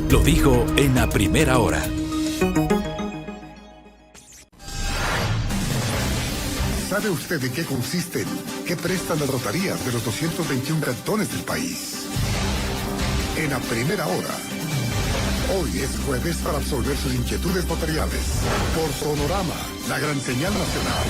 Lo dijo en la primera hora. ¿Sabe usted en qué consisten? ¿Qué prestan las notarías de los 221 cantones del país? En la primera hora. Hoy es jueves para absolver sus inquietudes notariales. Por Sonorama, la gran señal nacional.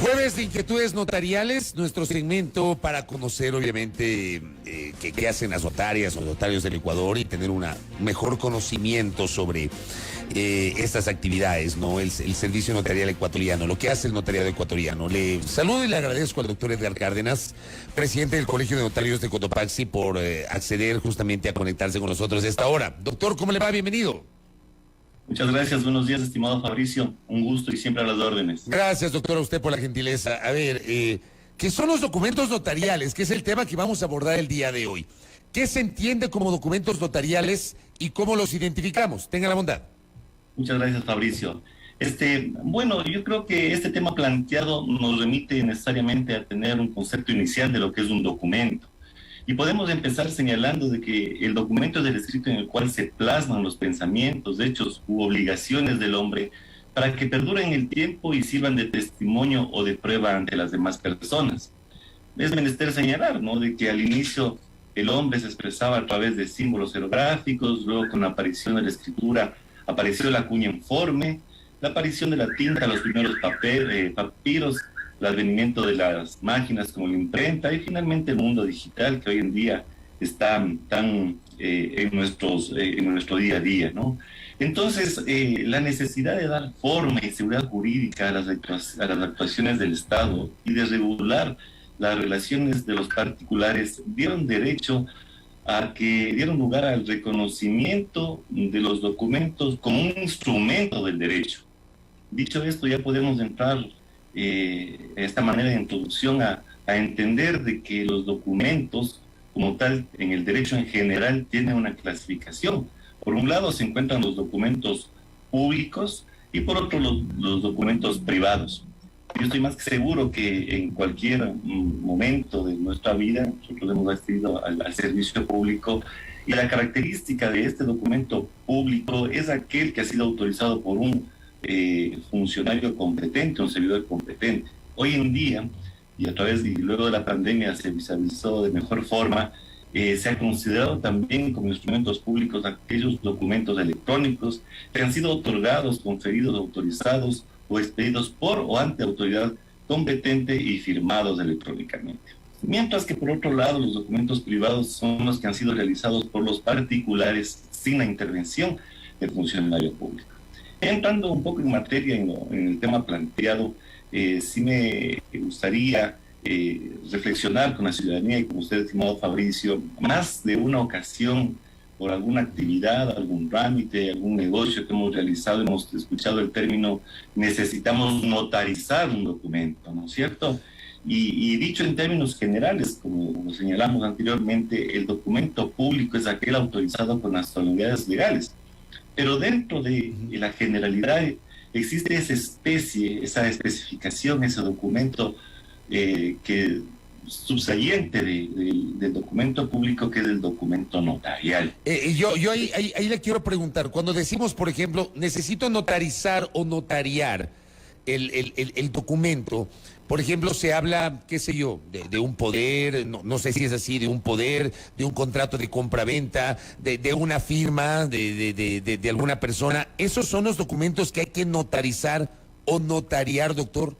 Jueves de inquietudes notariales, nuestro segmento para conocer obviamente qué hacen las notarias o notarios del Ecuador y tener un mejor conocimiento sobre estas actividades, ¿no? El servicio notarial ecuatoriano, lo que hace el notariado ecuatoriano. Le saludo y le agradezco al doctor Edgar Cárdenas, presidente del Colegio de Notarios de Cotopaxi, por acceder justamente a conectarse con nosotros a esta hora. Doctor, ¿cómo le va? Bienvenido. Muchas gracias, buenos días, estimado Fabricio. Un gusto y siempre a las órdenes. Gracias, doctor, a usted por la gentileza. A ver, ¿qué son los documentos notariales? Que es el tema que vamos a abordar el día de hoy. ¿Qué se entiende como documentos notariales y cómo los identificamos? Tenga la bondad. Muchas gracias, Fabricio. Bueno, yo creo que este tema planteado nos remite necesariamente a tener un concepto inicial de lo que es un documento. Y podemos empezar señalando de que el documento es el escrito en el cual se plasman los pensamientos, hechos u obligaciones del hombre para que perduren en el tiempo y sirvan de testimonio o de prueba ante las demás personas. Es menester señalar, ¿no?, de que al inicio el hombre se expresaba a través de símbolos jerográficos, luego con la aparición de la escritura apareció la cuña en forme, la aparición de la tinta, los primeros papiros, el advenimiento de las máquinas como la imprenta y finalmente el mundo digital que hoy en día está tan en nuestro día a día, ¿no? Entonces, la necesidad de dar forma y seguridad jurídica a las actuaciones del Estado y de regular las relaciones de los particulares dieron lugar al reconocimiento de los documentos como un instrumento del derecho. Dicho esto, ya podemos entrar esta manera de introducción a entender de que los documentos como tal en el derecho en general tienen una clasificación. Por un lado se encuentran los documentos públicos y por otro los documentos privados. Yo estoy más que seguro que en cualquier momento de nuestra vida nosotros hemos accedido al servicio público y la característica de este documento público es aquel que ha sido autorizado por un funcionario competente, un servidor competente. Hoy en día, y luego de la pandemia se visualizó de mejor forma, se ha considerado también como instrumentos públicos aquellos documentos electrónicos que han sido otorgados, conferidos, autorizados o expedidos por o ante autoridad competente y firmados electrónicamente. Mientras que por otro lado los documentos privados son los que han sido realizados por los particulares sin la intervención del funcionario público. Entrando un poco en materia en el tema planteado, sí me gustaría reflexionar con la ciudadanía y con usted, estimado Fabricio, más de una ocasión por alguna actividad, algún trámite, algún negocio que hemos realizado, hemos escuchado el término necesitamos notarizar un documento, ¿no es cierto? Y dicho en términos generales, como lo señalamos anteriormente, el documento público es aquel autorizado con las autoridades legales. Pero dentro de la generalidad existe esa especificación, ese documento subsayente del documento público, que es el documento notarial. Yo ahí le quiero preguntar, cuando decimos, por ejemplo, necesito notarizar o notariar el documento, por ejemplo, se habla, qué sé yo, de un poder, no sé si es así, de un poder, de un contrato de compra-venta, de una firma, de alguna persona. ¿Esos son los documentos que hay que notarizar o notariar, doctor?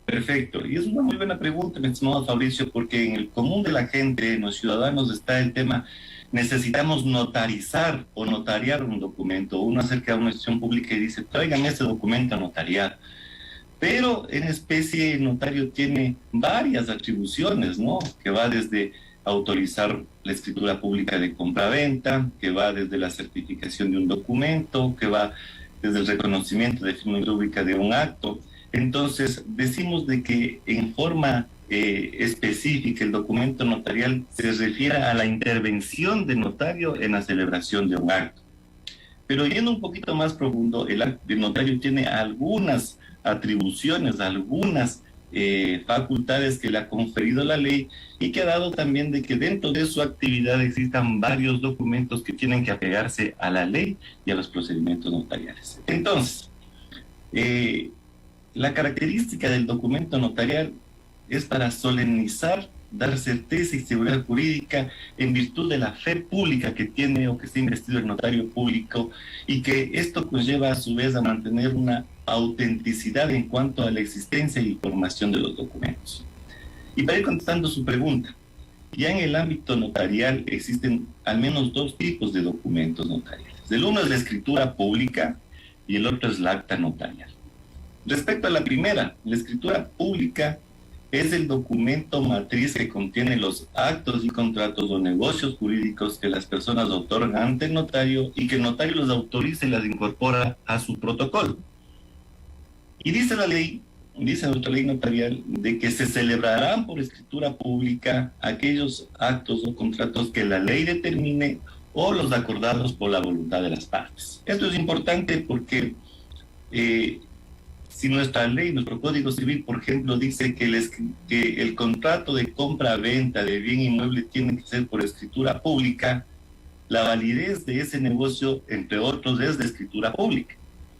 Perfecto, y es una muy buena pregunta, mi estimado Fabricio, porque en el común de la gente, en los ciudadanos, está el tema, necesitamos notarizar o notariar un documento. Uno acerca a una institución pública y dice, tráigame este documento a notariar. Pero en especie el notario tiene varias atribuciones, ¿no? Que va desde autorizar la escritura pública de compraventa, que va desde la certificación de un documento, que va desde el reconocimiento de firma pública de un acto. Entonces, decimos de que en forma específica el documento notarial se refiere a la intervención del notario en la celebración de un acto. Pero yendo un poquito más profundo, el notario tiene algunas atribuciones, algunas facultades que le ha conferido la ley y que ha dado también de que dentro de su actividad existan varios documentos que tienen que apegarse a la ley y a los procedimientos notariales. Entonces, la característica del documento notarial es para solemnizar, dar certeza y seguridad jurídica en virtud de la fe pública que tiene o que está investido el notario público, y que esto conlleva a su vez a mantener una autenticidad en cuanto a la existencia y formación de los documentos. Y para ir contestando su pregunta, ya en el ámbito notarial existen al menos dos tipos de documentos notariales. El uno es la escritura pública y el otro es la acta notarial. Respecto a la primera, la escritura pública es el documento matriz que contiene los actos y contratos o negocios jurídicos que las personas otorgan ante el notario y que el notario los autoriza y las incorpora a su protocolo. Y dice nuestra ley notarial de que se celebrarán por escritura pública aquellos actos o contratos que la ley determine o los acordados por la voluntad de las partes. Esto es importante porque si nuestra ley, nuestro Código Civil, por ejemplo, dice que el contrato de compra-venta de bien inmueble tiene que ser por escritura pública, la validez de ese negocio, entre otros, es de escritura pública.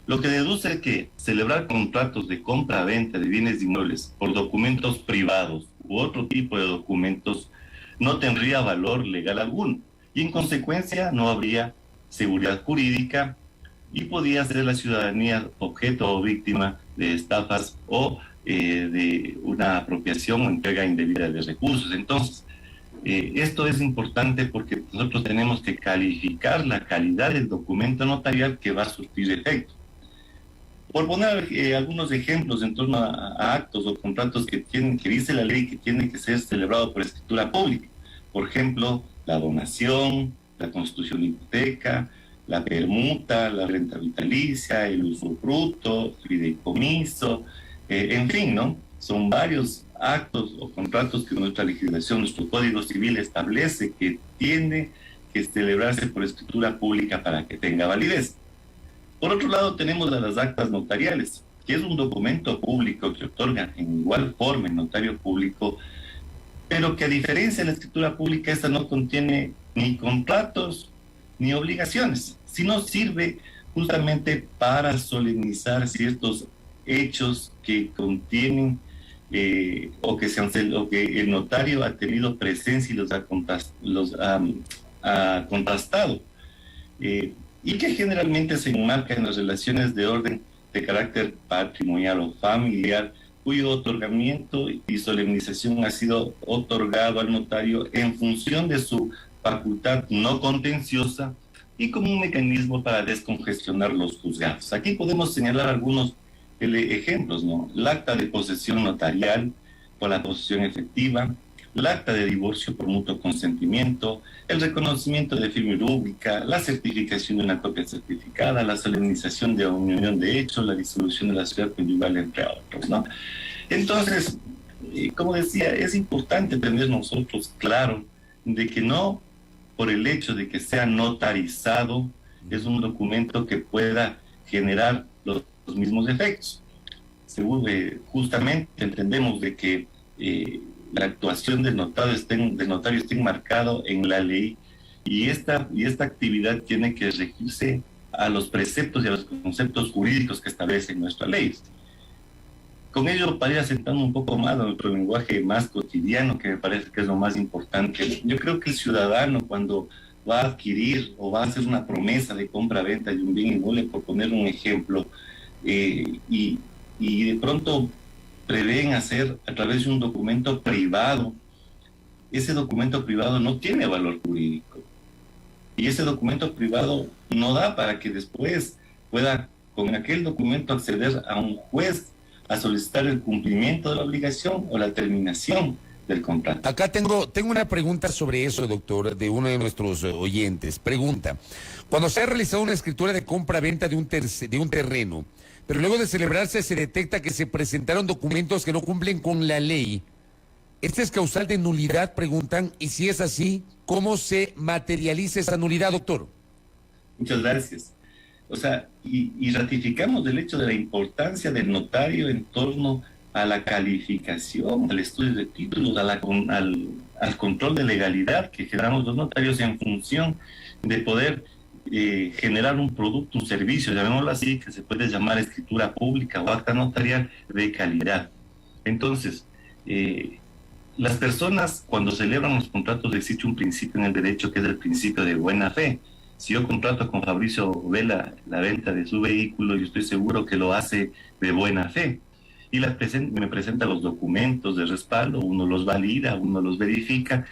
Lo que deduce que celebrar contratos de compra-venta de bienes inmuebles por documentos privados u otro tipo de documentos no tendría valor legal alguno y en consecuencia no habría seguridad jurídica y podía ser la ciudadanía objeto o víctima de estafas o de una apropiación o entrega indebida de recursos. Entonces, esto es importante porque nosotros tenemos que calificar la calidad del documento notarial que va a surtir efecto. Por poner algunos ejemplos en torno a actos o contratos que dice la ley que tienen que ser celebrados por escritura pública. Por ejemplo, la donación, la constitución de hipoteca, la permuta, la renta vitalicia, el usufructo, el fideicomiso, en fin, ¿no? Son varios actos o contratos que nuestra legislación, nuestro Código Civil establece que tiene que celebrarse por escritura pública para que tenga validez. Por otro lado, tenemos las actas notariales, que es un documento público que otorga en igual forma el notario público, pero que a diferencia de la escritura pública, esta no contiene ni contratos ni obligaciones, sino sirve justamente para solemnizar ciertos hechos que contienen o que el notario ha tenido presencia y los ha contrastado, y que generalmente se enmarca en las relaciones de orden de carácter patrimonial o familiar, cuyo otorgamiento y solemnización ha sido otorgado al notario en función de su facultad no contenciosa y como un mecanismo para descongestionar los juzgados. Aquí podemos señalar algunos ejemplos, ¿no? El acta de posesión notarial por la posesión efectiva, el acta de divorcio por mutuo consentimiento, el reconocimiento de firma rúbrica, la certificación de una copia certificada, la solemnización de una unión de hechos, la disolución de la sociedad conyugal, entre otros, ¿no? Entonces, como decía, es importante tener nosotros claro de que no por el hecho de que sea notarizado es un documento que pueda generar los mismos efectos. Según justamente entendemos de que la actuación del notario está enmarcado en la ley y esta actividad tiene que regirse a los preceptos y a los conceptos jurídicos que establecen nuestras leyes. Con ello, para ir asentando un poco más a nuestro lenguaje más cotidiano, que me parece que es lo más importante, yo creo que el ciudadano cuando va a adquirir o va a hacer una promesa de compra-venta de un bien inmueble, por poner un ejemplo, y de pronto prevén hacer a través de un documento privado, ese documento privado no tiene valor jurídico. Y ese documento privado no da para que después pueda con aquel documento acceder a un juez a solicitar el cumplimiento de la obligación o la terminación del contrato. Acá tengo una pregunta sobre eso, doctor, de uno de nuestros oyentes. Pregunta: cuando se ha realizado una escritura de compra-venta de un terreno, pero luego de celebrarse se detecta que se presentaron documentos que no cumplen con la ley, ¿este es causal de nulidad? Preguntan, y si es así, ¿cómo se materializa esa nulidad, doctor? Muchas gracias. O sea, y ratificamos el hecho de la importancia del notario en torno a la calificación, al estudio de títulos, al control de legalidad que generamos los notarios en función de poder generar un producto, un servicio, llamémoslo así, que se puede llamar escritura pública o acta notarial de calidad. Entonces, las personas cuando celebran los contratos existe un principio en el derecho que es el principio de buena fe. Si yo contrato con Fabricio Vela la venta de su vehículo, yo estoy seguro que lo hace de buena fe. Y me presenta los documentos de respaldo, uno los valida, uno los verifica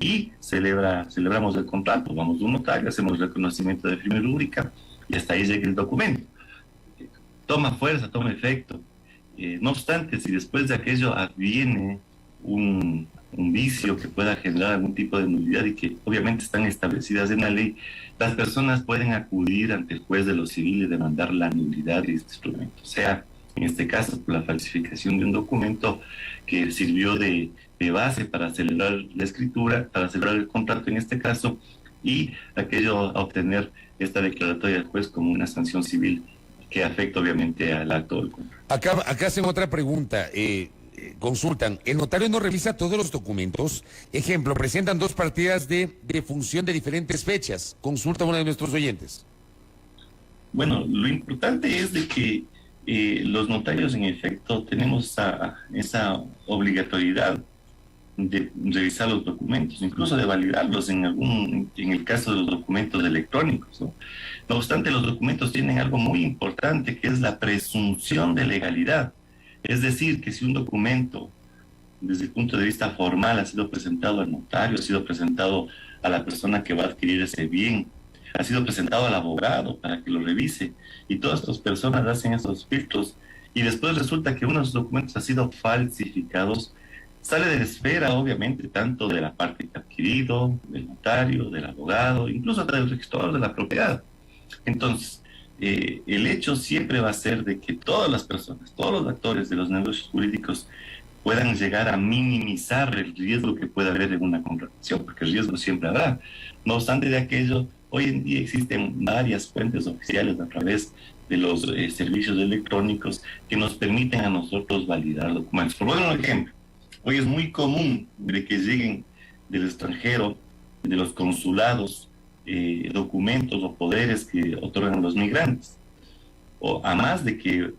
y celebramos el contrato. Vamos a un notario, hacemos reconocimiento de firma y rúbrica y hasta ahí llega el documento. Toma fuerza, toma efecto. No obstante, si después de aquello adviene un vicio que pueda generar algún tipo de nulidad y que obviamente están establecidas en la ley, las personas pueden acudir ante el juez de lo civil y demandar la nulidad de este instrumento, sea en este caso por la falsificación de un documento que sirvió de base para celebrar la escritura, para celebrar el contrato en este caso, y aquello a obtener esta declaratoria del juez como una sanción civil que afecta obviamente al acto del contrato. Acá hacen otra pregunta. Consultan, ¿el notario no revisa todos los documentos? Ejemplo, presentan 2 partidas de función de diferentes fechas. Consulta a uno de nuestros oyentes. Bueno, lo importante es de que los notarios en efecto tenemos esa obligatoriedad de revisar los documentos, incluso de validarlos en el caso de los documentos electrónicos, ¿no? No obstante, los documentos tienen algo muy importante que es la presunción de legalidad. Es decir, que si un documento, desde el punto de vista formal, ha sido presentado al notario, ha sido presentado a la persona que va a adquirir ese bien, ha sido presentado al abogado para que lo revise, y todas estas personas hacen esos filtros, y después resulta que uno de esos documentos ha sido falsificados, sale de la esfera, obviamente, tanto de la parte que ha adquirido, del notario, del abogado, incluso hasta del registrador de la propiedad. Entonces, el hecho siempre va a ser de que todas las personas, todos los actores de los negocios jurídicos puedan llegar a minimizar el riesgo que pueda haber en una contratación, porque el riesgo siempre habrá. No obstante de aquello, hoy en día existen varias fuentes oficiales a través de los servicios electrónicos que nos permiten a nosotros validar documentos. Por poner un ejemplo, hoy es muy común de que lleguen del extranjero, de los consulados, documentos o poderes que otorgan los migrantes. O a más de que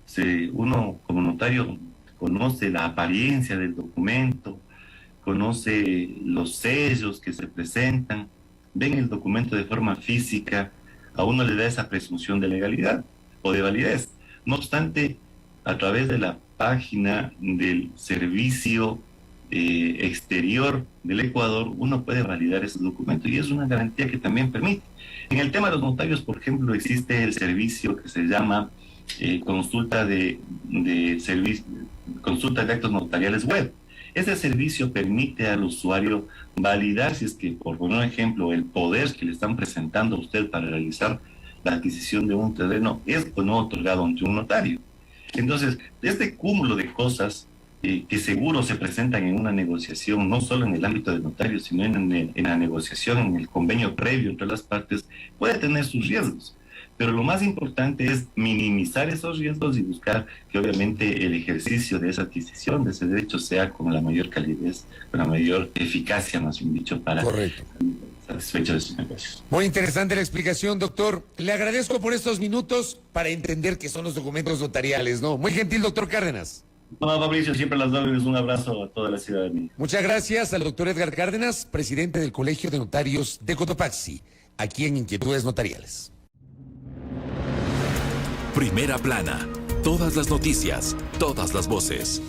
uno como notario conoce la apariencia del documento, conoce los sellos que se presentan, ven el documento de forma física, a uno le da esa presunción de legalidad o de validez. No obstante, a través de la página del servicio exterior del Ecuador, uno puede validar esos documentos y es una garantía que también permite. En el tema de los notarios, por ejemplo, existe el servicio que se llama consulta de actos notariales web. Ese servicio permite al usuario validar si es que, por poner un ejemplo, el poder que le están presentando a usted para realizar la adquisición de un terreno es o no otorgado ante un notario. Entonces, este cúmulo de cosas que seguro se presentan en una negociación, no solo en el ámbito del notario, sino en la negociación, en el convenio previo entre las partes, puede tener sus riesgos. Pero lo más importante es minimizar esos riesgos y buscar que obviamente el ejercicio de esa adquisición, de ese derecho, sea con la mayor calidez, con la mayor eficacia, más bien dicho, para satisfecho de sus negocios. Muy interesante la explicación, doctor. Le agradezco por estos minutos para entender qué son los documentos notariales, ¿no? Muy gentil, doctor Cárdenas. No, Fabricio, siempre las órdenes. Un abrazo a toda la ciudadanía. Muchas gracias al doctor Edgar Cárdenas, presidente del Colegio de Notarios de Cotopaxi, aquí en Inquietudes Notariales. Primera plana. Todas las noticias, todas las voces.